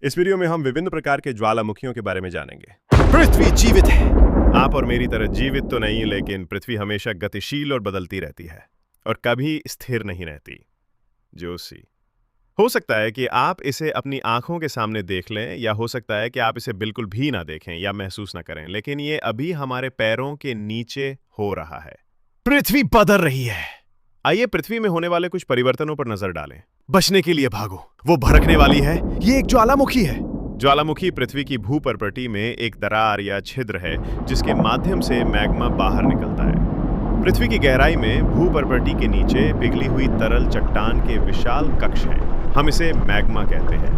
इस वीडियो में हम विभिन्न प्रकार के ज्वालामुखियों के बारे में जानेंगे। पृथ्वी जीवित है। आप और मेरी तरह जीवित तो नहीं, लेकिन पृथ्वी हमेशा गतिशील और बदलती रहती है और कभी स्थिर नहीं रहती। जोशी, हो सकता है कि आप इसे अपनी आंखों के सामने देख लें, या हो सकता है कि आप इसे बिल्कुल भी ना देखें या महसूस ना करें, लेकिन ये अभी हमारे पैरों के नीचे हो रहा है। पृथ्वी बदल रही है। आइए पृथ्वी में होने वाले कुछ परिवर्तनों पर नजर डालें। बचने के लिए भागो, वो भड़कने वाली है। ये एक ज्वालामुखी है। ज्वालामुखी पृथ्वी की भूपर्पटी में एक दरार या छिद्र है जिसके माध्यम से मैग्मा बाहर निकलता है। पृथ्वी की गहराई में भूपर्पटी के नीचे पिघली हुई तरल चट्टान के विशाल कक्ष हैं। हम इसे मैग्मा कहते हैं।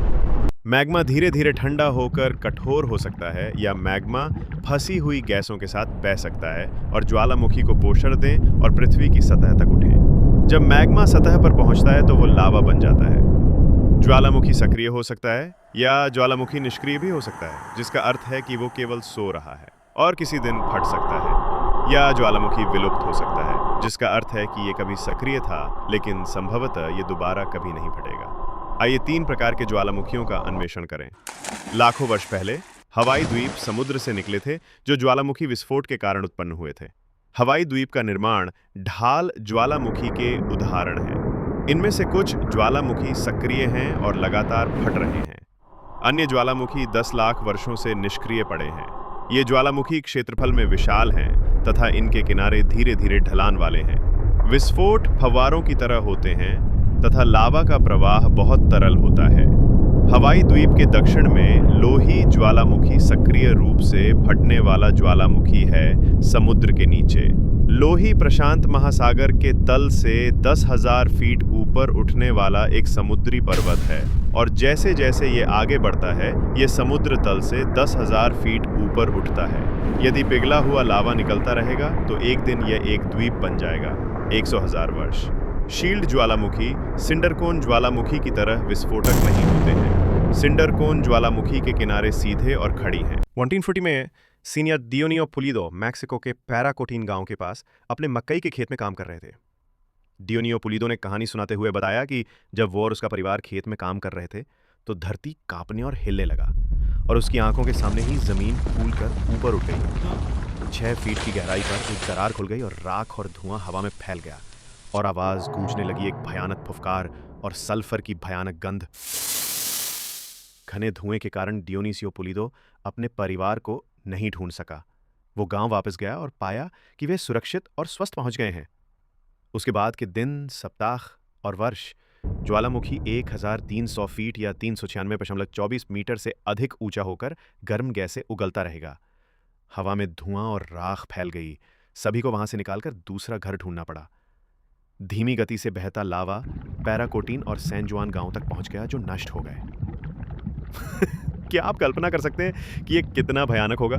मैग्मा धीरे धीरे ठंडा होकर कठोर हो सकता है, या मैग्मा फंसी हुई गैसों के साथ बह सकता है और ज्वालामुखी को पोषण दें और पृथ्वी की सतह तक उठे। जब मैग्मा सतह पर पहुंचता है तो वो लावा बन जाता है। ज्वालामुखी सक्रिय हो सकता है या ज्वालामुखी निष्क्रिय भी हो सकता है, जिसका अर्थ है कि वो केवल सो रहा है और किसी दिन फट सकता है, या ज्वालामुखी विलुप्त हो सकता है, जिसका अर्थ है कि ये कभी सक्रिय था लेकिन संभवतः ये दोबारा कभी नहीं फटेगा। आइए 3 प्रकार के ज्वालामुखियों का अन्वेषण करें। लाखों वर्ष पहले हवाई द्वीप समुद्र से निकले थे, जो ज्वालामुखी विस्फोट के कारण उत्पन्न हुए थे। हवाई द्वीप का निर्माण ढाल ज्वालामुखी के उदाहरण है। इनमें से कुछ ज्वालामुखी सक्रिय हैं और लगातार फट रहे हैं। अन्य ज्वालामुखी 10 लाख वर्षों से निष्क्रिय पड़े हैं। ये ज्वालामुखी क्षेत्रफल में विशाल हैं तथा इनके किनारे धीरे धीरे ढलान वाले हैं। विस्फोट फव्वारों की तरह होते हैं तथा लावा का प्रवाह बहुत तरल होता है। हवाई द्वीप के दक्षिण में लोही ज्वालामुखी सक्रिय रूप से फटने वाला ज्वालामुखी है। समुद्र के नीचे लोही प्रशांत महासागर के तल से 10,000 फीट ऊपर उठने वाला एक समुद्री पर्वत है, और जैसे जैसे ये आगे बढ़ता है ये समुद्र तल से 10,000 फीट ऊपर उठता है। यदि पिघला हुआ लावा निकलता रहेगा तो एक दिन यह एक द्वीप बन जाएगा। 100,000 वर्ष। शील्ड ज्वालामुखी सिंडरकोन ज्वालामुखी की तरह विस्फोटक नहीं होते हैं। सिंडरकोन ज्वालामुखी के किनारे सीधे और खड़ी हैं। 1940 में सीनियर डियोनियो पुलिदो मैक्सिको के पैराकोटीन गांव के पास अपने मकई के खेत में काम कर रहे थे। डियोनियो पुलिदो ने कहानी सुनाते हुए बताया कि जब वो और उसका परिवार खेत में काम कर रहे थे तो धरती कांपने और हिलने लगा, और उसकी आंखों के सामने ही जमीन फूलकर ऊपर उठ गई। 6 फीट की गहराई पर एक दरार खुल गई और राख और धुआं हवा में फैल गया, और आवाज गूंजने लगी, एक भयानक फुफकार और सल्फर की भयानक गंध। घने धुएं के कारण डियोनिसियो पुलिदो अपने परिवार को नहीं ढूंढ सका। वो गांव वापस गया और पाया कि वे सुरक्षित और स्वस्थ पहुंच गए हैं। उसके बाद के दिन, सप्ताह और वर्ष ज्वालामुखी 1300 फीट या 396.24 मीटर से अधिक ऊंचा होकर गर्म गैस से उगलता रहेगा। हवा में धुआं और राख फैल गई। सभी को वहां से निकालकर दूसरा घर ढूंढना पड़ा। धीमी गति से बहता लावा पैराकोटीन और सैन जुआन गांव तक पहुंच गया, जो नष्ट हो गए। क्या आप कल्पना कर सकते हैं कि ये कितना भयानक होगा?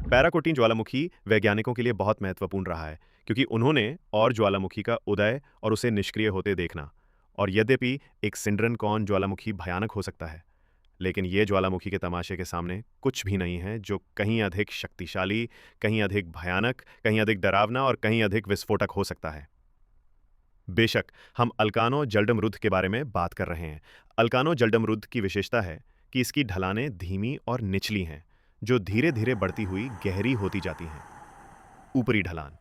पैराकोटीन ज्वालामुखी वैज्ञानिकों के लिए बहुत महत्वपूर्ण रहा है, क्योंकि उन्होंने और ज्वालामुखी का उदय और उसे निष्क्रिय होते देखना। और यद्यपि एक सिंडरकोन ज्वालामुखी भयानक हो सकता है, लेकिन ये ज्वालामुखी के तमाशे के सामने कुछ भी नहीं है, जो कहीं अधिक शक्तिशाली, कहीं अधिक भयानक, कहीं अधिक डरावना और कहीं अधिक विस्फोटक हो सकता है। बेशक हम अल्कानो जलडमरुद्ध के बारे में बात कर रहे हैं। अल्कानो जलडमरुद्ध की विशेषता है कि इसकी ढलानें धीमी और निचली हैं, जो धीरे धीरे बढ़ती हुई गहरी होती जाती हैं। ऊपरी ढलान।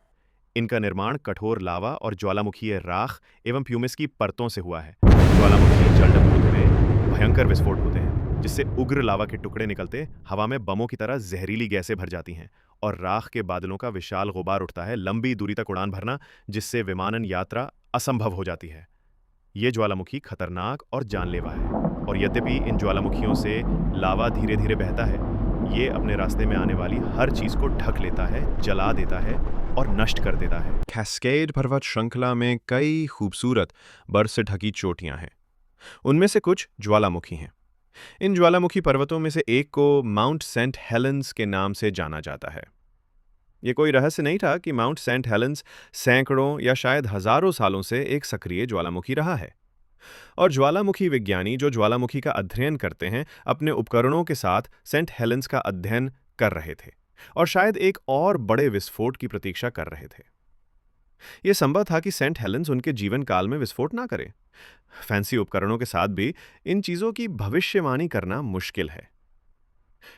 इनका निर्माण कठोर लावा और ज्वालामुखीय राख एवं प्यूमिस की परतों से हुआ है। ज्वालामुखी जलडमरुद्ध में भयंकर विस्फोट होते हैं, जिससे उग्र लावा के टुकड़े निकलते हवा में बमों की तरह जहरीली गैसें भर जाती हैं, और राख के बादलों का विशाल गुबार उठता है, लंबी दूरी तक उड़ान भरना, जिससे विमानन यात्रा असंभव हो जाती है। ये ज्वालामुखी खतरनाक और जानलेवा है, और यद्यपि इन ज्वालामुखियों से लावा धीरे धीरे बहता है, ये अपने रास्ते में आने वाली हर चीज को ढक लेता है, जला देता है और नष्ट कर देता है। कैस्केड पर्वत श्रृंखला में कई खूबसूरत बर्फ से ढकी चोटियां हैं। उनमें से कुछ ज्वालामुखी हैं। इन ज्वालामुखी पर्वतों में से एक को माउंट सेंट हेलेंस के नाम से जाना जाता है। ये कोई रहस्य नहीं था कि माउंट सेंट हेलेंस सैकड़ों या शायद हजारों सालों से एक सक्रिय ज्वालामुखी रहा है, और ज्वालामुखी विज्ञानी जो ज्वालामुखी का अध्ययन करते हैं अपने उपकरणों के साथ सेंट हेलेंस का अध्ययन कर रहे थे और शायद एक और बड़े विस्फोट की प्रतीक्षा कर रहे थे। यह संभव था कि सेंट हेलेंस उनके जीवन काल में विस्फोट ना करे। फैंसी उपकरणों के साथ भी इन चीजों की भविष्यवाणी करना मुश्किल है।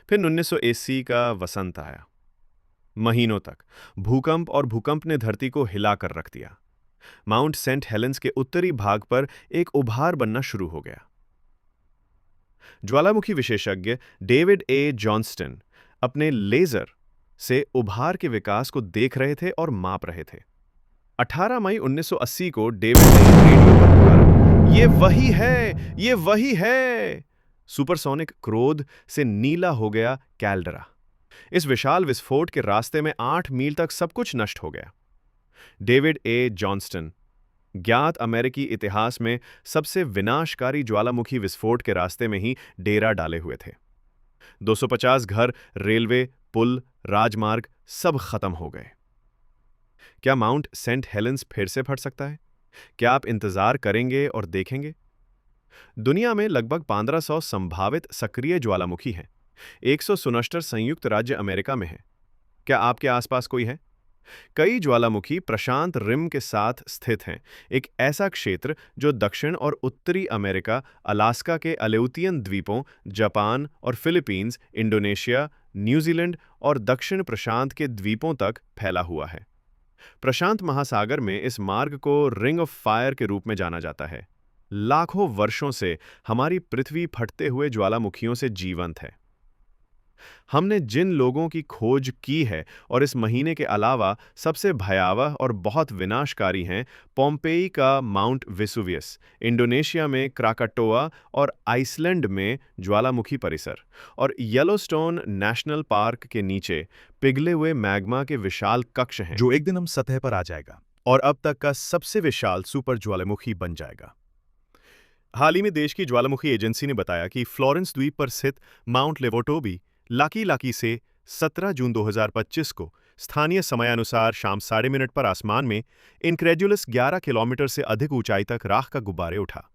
फिर 1980 का वसंत आया। महीनों तक भूकंप और भूकंप ने धरती को हिलाकर रख दिया। माउंट सेंट हेलेंस के उत्तरी भाग पर एक उभार बनना शुरू हो गया। ज्वालामुखी विशेषज्ञ डेविड ए जॉनस्टन अपने लेजर से उभार के विकास को देख रहे थे और माप रहे थे। 18 मई 1980 को डेविड ने रेडियो पर पुकारा, "ये वही है, ये वही है!" सुपरसोनिक क्रोध से नीला हो गया कैल्डरा। इस विशाल विस्फोट के रास्ते में 8 मील तक सब कुछ नष्ट हो गया। डेविड ए जॉनस्टन ज्ञात अमेरिकी इतिहास में सबसे विनाशकारी ज्वालामुखी विस्फोट के रास्ते में ही डेरा डाले हुए थे। 250 घर, रेलवे, पुल, राजमार्ग सब खत्म हो गए। क्या माउंट सेंट हेलेंस फिर से फट सकता है? क्या आप इंतजार करेंगे और देखेंगे? दुनिया में लगभग 1500 संभावित सक्रिय ज्वालामुखी हैं। 169 संयुक्त राज्य अमेरिका में है। क्या आपके आसपास कोई है? कई ज्वालामुखी प्रशांत रिम के साथ स्थित हैं, एक ऐसा क्षेत्र जो दक्षिण और उत्तरी अमेरिका, अलास्का के अलेउतियन द्वीपों, जापान और फिलीपींस, इंडोनेशिया, न्यूजीलैंड और दक्षिण प्रशांत के द्वीपों तक फैला हुआ है। प्रशांत महासागर में इस मार्ग को रिंग ऑफ फायर के रूप में जाना जाता है। लाखों वर्षों से हमारी पृथ्वी फटते हुए ज्वालामुखियों से जीवंत है। हमने जिन लोगों की खोज की है और इस महीने के अलावा सबसे भयावह और बहुत विनाशकारी हैं पोम्पेई का माउंट वेसुवियस, इंडोनेशिया में क्राकाटोआ और आइसलैंड में ज्वालामुखी परिसर, और येलोस्टोन नेशनल पार्क के नीचे पिघले हुए मैग्मा के विशाल कक्ष हैं, जो एक दिन हम सतह पर आ जाएगा और अब तक का सबसे विशाल सुपर ज्वालामुखी बन जाएगा। हाल ही में देश की ज्वालामुखी एजेंसी ने बताया कि फ्लोरेंस द्वीप पर स्थित माउंट लेवोटोबी लाकी लाकी से 17 जून 2025 को स्थानीय समयानुसार शाम 1:30 पर आसमान में इनक्रेडुलस 11 किलोमीटर से अधिक ऊंचाई तक राख का गुब्बारे उठा।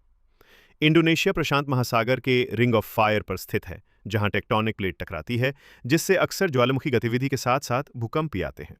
इंडोनेशिया प्रशांत महासागर के रिंग ऑफ फायर पर स्थित है, जहां टेक्टोनिक प्लेट टकराती है, जिससे अक्सर ज्वालामुखी गतिविधि के साथ साथ भूकंप भी आते हैं।